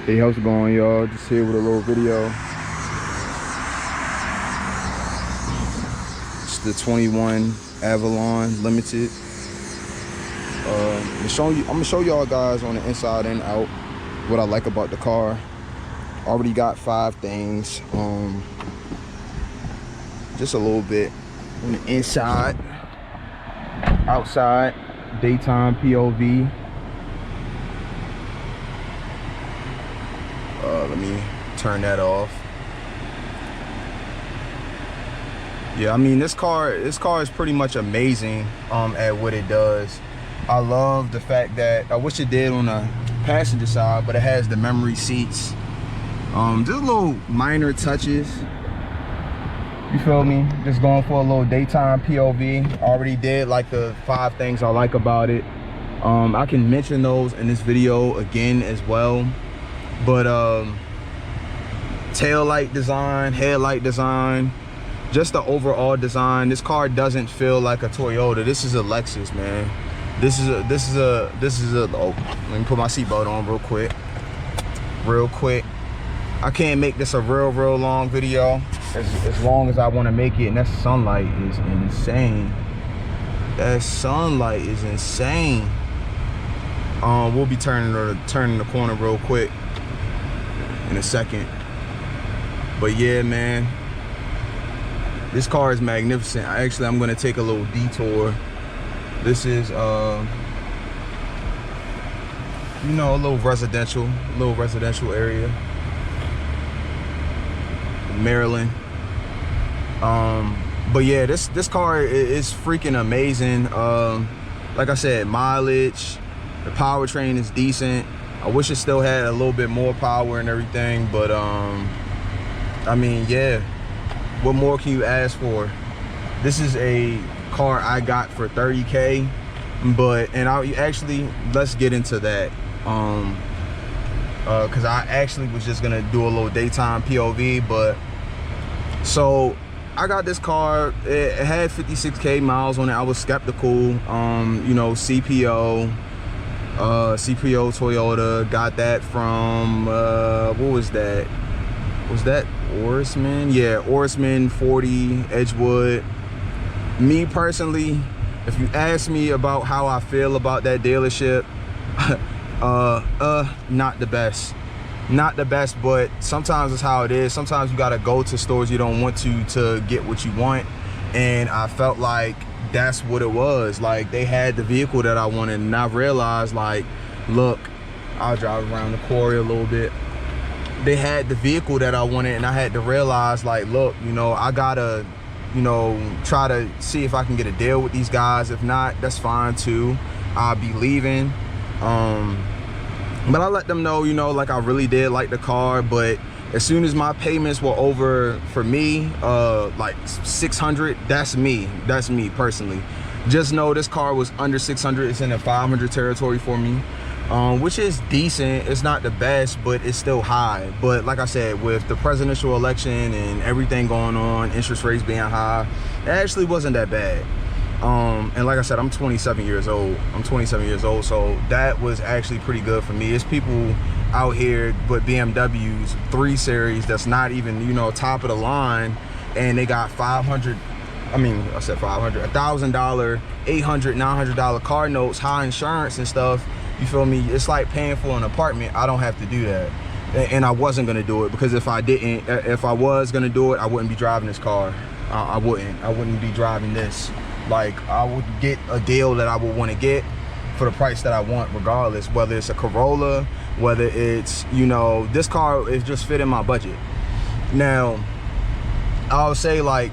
Hey, how's it going, y'all? Just here with a little video. It's the 21 Avalon Limited. I'm gonna show y'all guys on the inside and out what I like about the car. Already got 5 things. Just a little bit on the inside, outside, daytime POV. Let me turn that off. Yeah, I mean, this car is pretty much amazing at what it does. I love the fact that, I wish it did on the passenger side, but it has the memory seats. Just little minor touches. You feel me? Just going for a little daytime POV. Already did like the 5 things I like about it. I can mention those in this video again as well. But tail light design, headlight design, just the overall design. This car doesn't feel like a Toyota. This is a Lexus, man. This is a oh, let me put my seatbelt on real quick. I can't make this a real long video as long as I want to make it, and that sunlight is insane. That sunlight is insane. We'll be turning the corner real quick in a second. But yeah, man, this car is magnificent. I'm gonna take a little detour. This is you know, a little residential area, Maryland. But yeah, this car is freaking amazing. Like I said, mileage, the powertrain is decent. I wish it still had a little bit more power and everything, but I mean, yeah, what more can you ask for? This is a car I got for 30K, let's get into that. Cause I actually was just gonna do a little daytime POV, but so I got this car. It had 56K miles on it. I was skeptical. You know, CPO Toyota. Got that from what was that? Was that Orisman? Yeah, Orisman 40 Edgewood. Me personally, if you ask me about how I feel about that dealership, not the best, but sometimes it's how it is. Sometimes you gotta go to stores you don't want to get what you want, and I felt like that's what it was. Like, they had the vehicle that I wanted, and I realized, like, look, I'll drive around the quarry a little bit. They had the vehicle that I wanted, and I had to realize, like, look, you know, I gotta, you know, try to see if I can get a deal with these guys. If not, that's fine too. I'll be leaving. But I let them know, you know, like, I really did like the car, but as soon as my payments were over, for me, like 600, that's me personally. Just know this car was under 600. It's in the 500 territory for me, which is decent. It's not the best, but it's still high. But like I said, with the presidential election and everything going on, interest rates being high, it actually wasn't that bad. And like I said, I'm 27 years old, so that was actually pretty good for me. It's people out here with BMWs 3 Series that's not even, you know, top of the line, and they got $1,000, $800, $900 car notes, high insurance and stuff. You feel me? It's like paying for an apartment. I don't have to do that, and I wasn't gonna do it, because if I was gonna do it, I wouldn't be driving this car. I wouldn't be driving this. Like, I would get a deal that I would want to get for the price that I want, regardless, whether it's a Corolla, whether it's, you know, this car is just fitting my budget. Now, I'll say, like,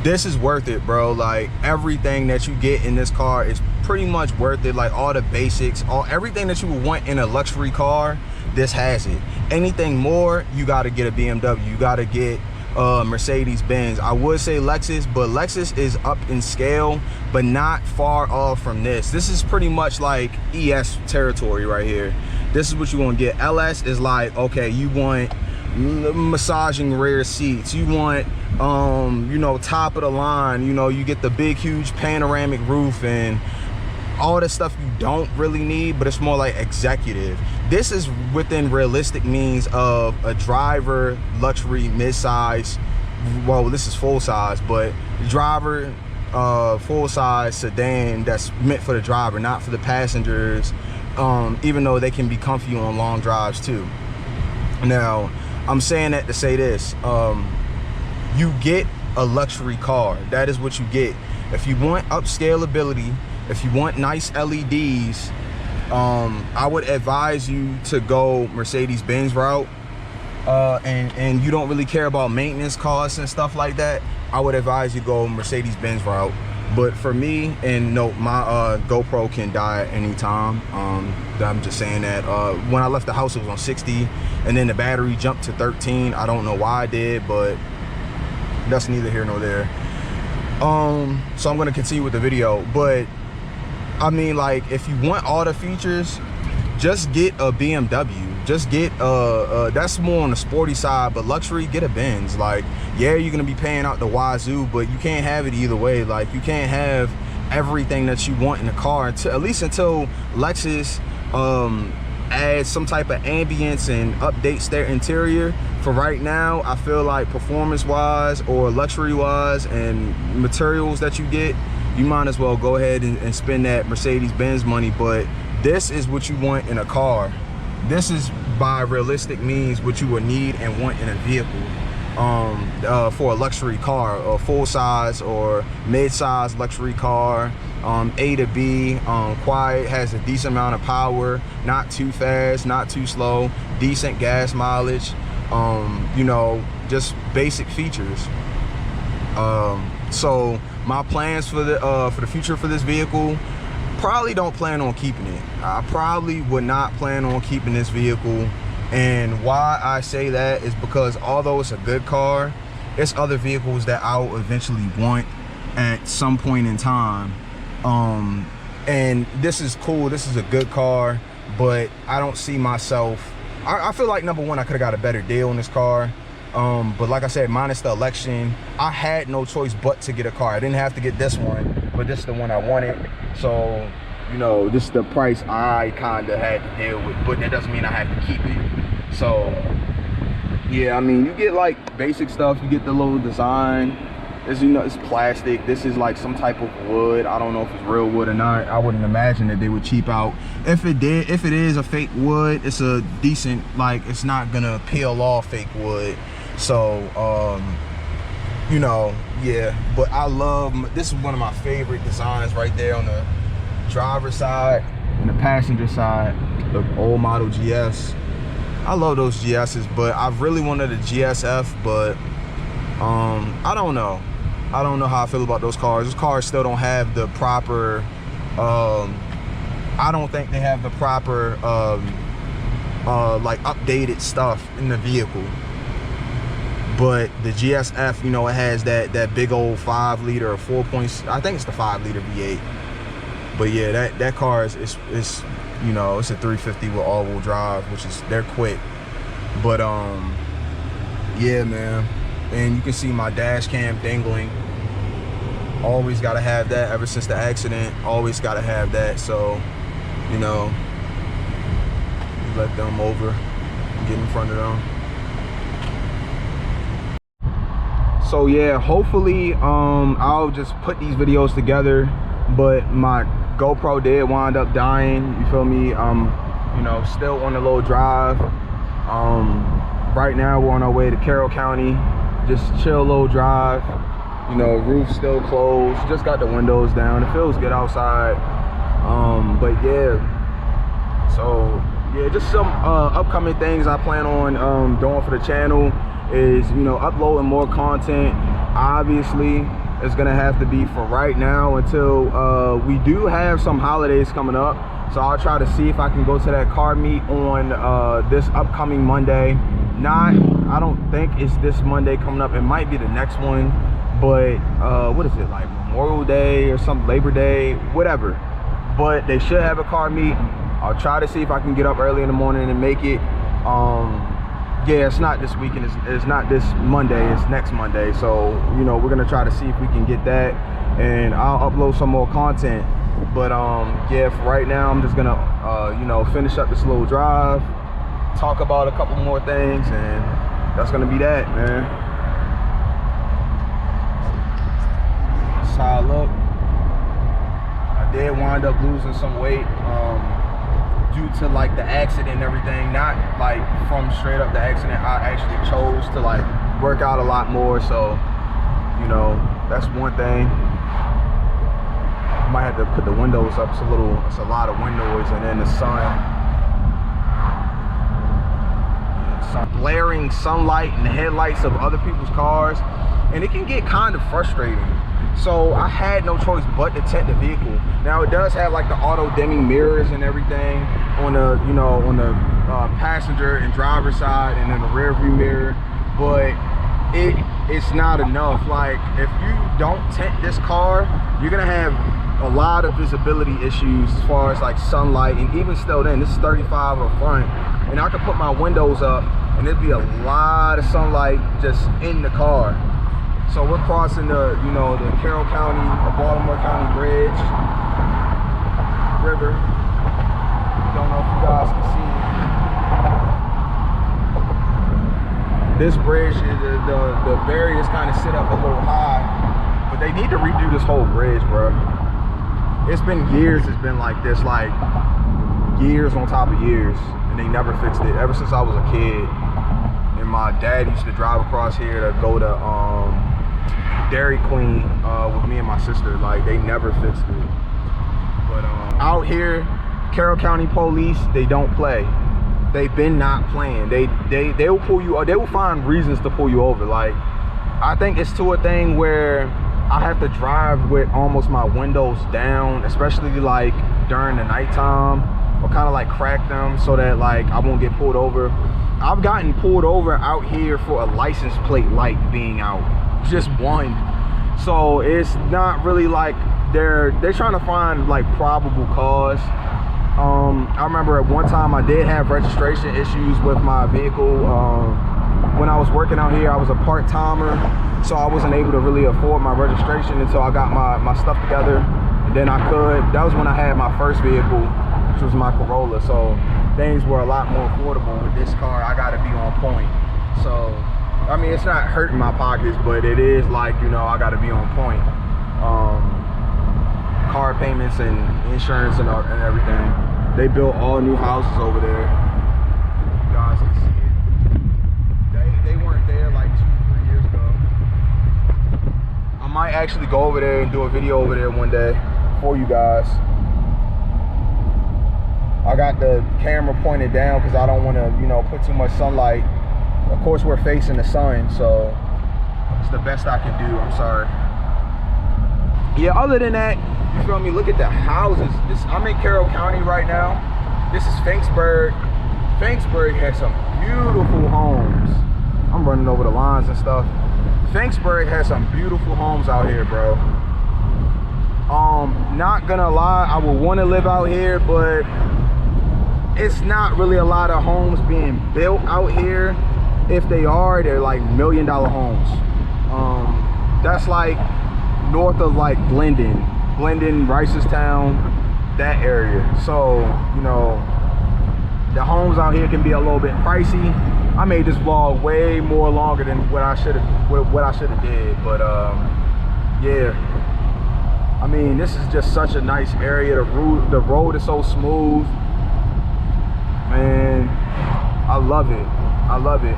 this is worth it, bro. Like, everything that you get in this car is pretty much worth it. Like, all the basics, everything that you would want in a luxury car, this has it. Anything more, you got to get a BMW. You got to get Mercedes-Benz. I would say Lexus, but Lexus is up in scale, but not far off from this. This is pretty much like ES territory right here. This is what you want to get. LS is like, okay, you want massaging rear seats, you want you know, top of the line, you know, you get the big huge panoramic roof, and all the stuff you don't really need, but it's more like executive. This is within realistic means of a driver, luxury, mid-size, well, this is full size, but driver, full size sedan that's meant for the driver, not for the passengers, even though they can be comfy on long drives too. Now, I'm saying that to say this, you get a luxury car. That is what you get. If you want upscalability, if you want nice LEDs, I would advise you to go Mercedes-Benz route. And you don't really care about maintenance costs and stuff like that, I would advise you go Mercedes-Benz route. But for me, and no, my GoPro can die at any time. I'm just saying that when I left the house, it was on 60, and then the battery jumped to 13. I don't know why I did, but that's neither here nor there. So I'm gonna continue with the video. But I mean, like, if you want all the features, just get a BMW. Just get that's more on the sporty side, but luxury, get a Benz. Like, yeah, you're gonna be paying out the wazoo, but you can't have it either way. Like, you can't have everything that you want in a car until, at least until Lexus adds some type of ambience and updates their interior. For right now, I feel like performance wise or luxury wise and materials that you get, you might as well go ahead and spend that Mercedes-Benz money. But this is what you want in a car. This is by realistic means what you would need and want in a vehicle, for a luxury car, a full size or mid-size luxury car, A to B, quiet, has a decent amount of power, not too fast, not too slow, decent gas mileage, you know, just basic features. So my plans for the future for this vehicle, probably don't plan on keeping it. I probably would not plan on keeping this vehicle. And why I say that is because although it's a good car, it's other vehicles that I'll eventually want at some point in time. And this is cool, this is a good car, but I don't see myself, I feel like, number one, I could have got a better deal on this car. But like I said, minus the election, I had no choice but to get a car. I didn't have to get this one, but this is the one I wanted. So, you know, this is the price I kind of had to deal with, but that doesn't mean I have to keep it. So, yeah, I mean, you get like basic stuff. You get the little design. It's, you know, it's plastic. This is like some type of wood. I don't know if it's real wood or not. I wouldn't imagine that they would cheap out. If it did, if it is a fake wood, it's a decent, like, it's not gonna peel off fake wood. So, you know, yeah, but I love, this is one of my favorite designs right there on the driver's side and the passenger side, the old model GS. I love those GS's, but I really wanted a GSF, but I don't know. I don't know how I feel about those cars. Those cars still don't have the proper, I don't think they have the proper, like, updated stuff in the vehicle. But the GSF, you know, it has that big old 5 liter or 4 points. I think it's the 5 liter V8. But yeah, that car is you know, it's a 350 with all-wheel drive, which is, they're quick. But yeah, man. And you can see my dash cam dangling. Always gotta have that ever since the accident. Always gotta have that. So, you know, you let them over, get in front of them. So yeah, hopefully I'll just put these videos together, but my GoPro did wind up dying, you feel me? You know, still on the little drive. Right now we're on our way to Carroll County, just chill little drive. You know, roof still closed, just got the windows down. It feels good outside. But yeah, so yeah, just some upcoming things I plan on doing for the channel is, you know, uploading more content. Obviously it's gonna have to be for right now until we do have some holidays coming up. So I'll try to see if I can go to that car meet on this upcoming Monday. I don't think it's this Monday coming up. It might be the next one, but what is it, like Memorial Day or some Labor Day, whatever. But they should have a car meet. I'll try to see if I can get up early in the morning and make it. Yeah, it's not this weekend, it's not this Monday, it's next Monday. So, you know, we're gonna try to see if we can get that, and I'll upload some more content. But yeah, for right now, I'm just gonna you know, finish up this little drive, talk about a couple more things, and that's gonna be that, man. That's how I look. I did wind up losing some weight due to like the accident and everything. Not like from straight up the accident. I actually chose to like work out a lot more. So, you know, that's one thing. I might have to put the windows up. It's a lot of windows, and then the blaring sunlight and the headlights of other people's cars, and it can get kind of frustrating. So I had no choice but to tint the vehicle. Now it does have like the auto dimming mirrors and everything on the, you know, on the passenger and driver side, and then the rear view mirror, but it's not enough. Like, if you don't tint this car, you're gonna have a lot of visibility issues as far as like sunlight, and even still then, this is 35 up front, and I could put my windows up and there'd be a lot of sunlight just in the car. So we're crossing the, you know, the Carroll County, the Baltimore County Bridge, river. Don't know if you guys can see. This bridge, the barriers kind of sit up a little high, but they need to redo this whole bridge, bro. It's been years, it's been like this, like years on top of years, and they never fixed it ever since I was a kid. And my dad used to drive across here to go to Dairy Queen with me and my sister. Like, they never fixed it. But out here, Carroll County police, they don't play. They've been not playing. They will pull you, or they will find reasons to pull you over. Like, I think it's to a thing where I have to drive with almost my windows down, especially like during the nighttime, or kind of like crack them so that like I won't get pulled over. I've gotten pulled over out here for a license plate light being out, just one. So it's not really like they're trying to find like probable cause. I remember at one time I did have registration issues with my vehicle. When I was working out here, I was a part-timer, so I wasn't able to really afford my registration until I got my stuff together, and then I could. That was when I had my first vehicle, which was my Corolla. So things were a lot more affordable. With this car, I gotta be on point. So I mean, it's not hurting my pockets, but it is like, you know, I gotta be on point. Car payments and insurance and everything. They built all new houses over there. You guys can see it. They weren't there like 2-3 years ago. I might actually go over there and do a video over there one day for you guys. I got the camera pointed down because I don't want to, you know, put too much sunlight. Of course, we're facing the sun, so it's the best I can do. I'm sorry. Yeah, other than that, you feel me? Look at the houses. I'm in Carroll County right now. This is Finksburg. Finksburg has some beautiful homes. I'm running over the lines and stuff. Finksburg has some beautiful homes out here, bro. Not gonna lie, I would want to live out here, but it's not really a lot of homes being built out here. If they are, they're like $1 million homes. That's like north of like Glendon, Ricestown, that area. So, you know, the homes out here can be a little bit pricey. I made this vlog way more longer than what I should have did, but yeah. I mean, this is just such a nice area. The road is so smooth, man. I love it. I love it.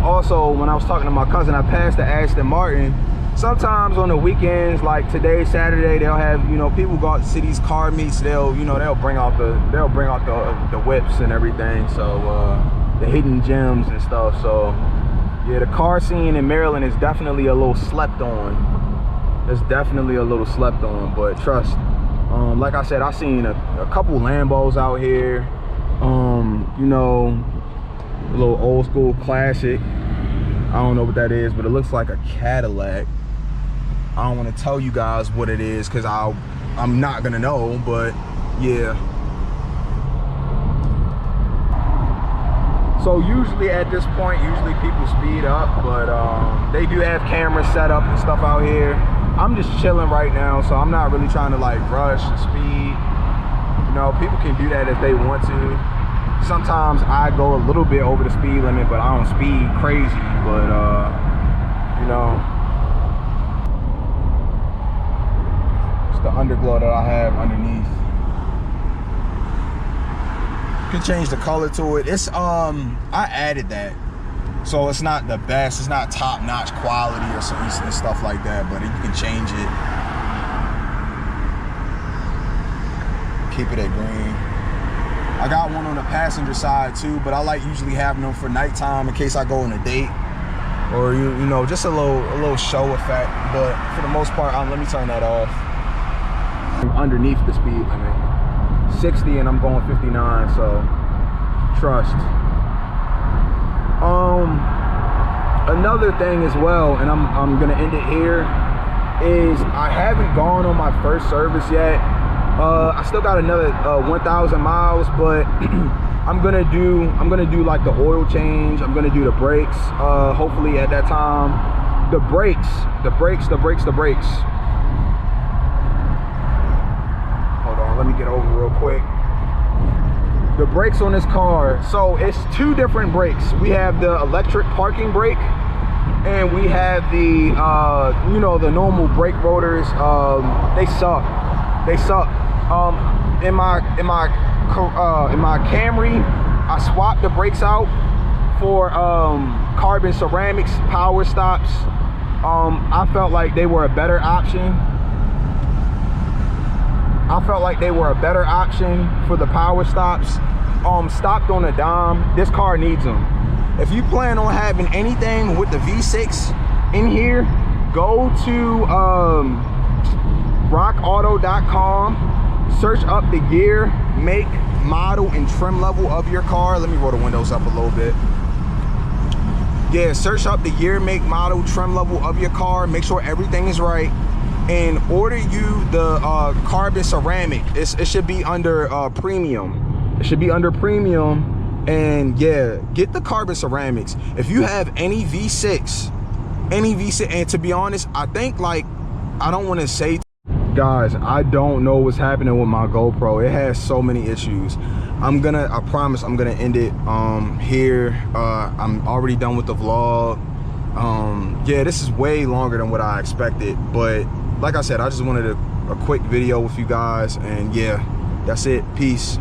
Also, when I was talking to my cousin, I passed the Aston Martin. Sometimes on the weekends, like today, Saturday, they'll have, you know, people go out to see these car meets. They'll bring out the whips and everything. So the hidden gems and stuff. So yeah, the car scene in Maryland is definitely a little slept on. It's definitely a little slept on, but trust. Like I said, I seen a couple Lambos out here. You know, a little old school classic. I don't know what that is, but it looks like a Cadillac. I don't want to tell you guys what it is because I'm not gonna know, but yeah. So usually at this point, people speed up, but they do have cameras set up and stuff out here. I'm just chilling right now, so I'm not really trying to like rush speed. You know, people can do that if they want to. Sometimes I go a little bit over the speed limit, but I don't speed crazy. But you know, it's the underglow that I have underneath. You can change the color to it. It's I added that, so it's not the best. It's not top-notch quality or something and stuff like that. But you can change it. Keep it at green. I got one on the passenger side too, but I like usually having them for nighttime in case I go on a date, or you know, just a little show effect. But for the most part, let me turn that off. I'm underneath the speed limit, 60, and I'm going 59. So trust. Another thing as well, and I'm gonna end it here, is I haven't gone on my first service yet. I still got another 1,000 miles, but I'm gonna do like the oil change. I'm gonna do the brakes. Hopefully at that time, the brakes. Hold on, let me get over real quick. The brakes on this car. So it's two different brakes. We have the electric parking brake, and we have the you know, the normal brake rotors. They suck. In my Camry, I swapped the brakes out for carbon ceramics power stops. I felt like they were a better option. For the power stops. Stopped on a dime. This car needs them. If you plan on having anything with the V6 in here, go to rockauto.com. Search up the year, make, model, and trim level of your car. Let me roll the windows up a little bit. Yeah, search up the year, make, model, trim level of your car. Make sure everything is right, and order you the carbon ceramic. It should be under premium. It should be under premium. And yeah, get the carbon ceramics. If you have any V6, and to be honest, I think, like, I don't want to say, guys, I don't know what's happening with my GoPro. It has so many issues. I promise I'm gonna end it here. I'm already done with the vlog. Yeah, this is way longer than what I expected, but like I said, I just wanted a quick video with you guys, and yeah, that's it. Peace.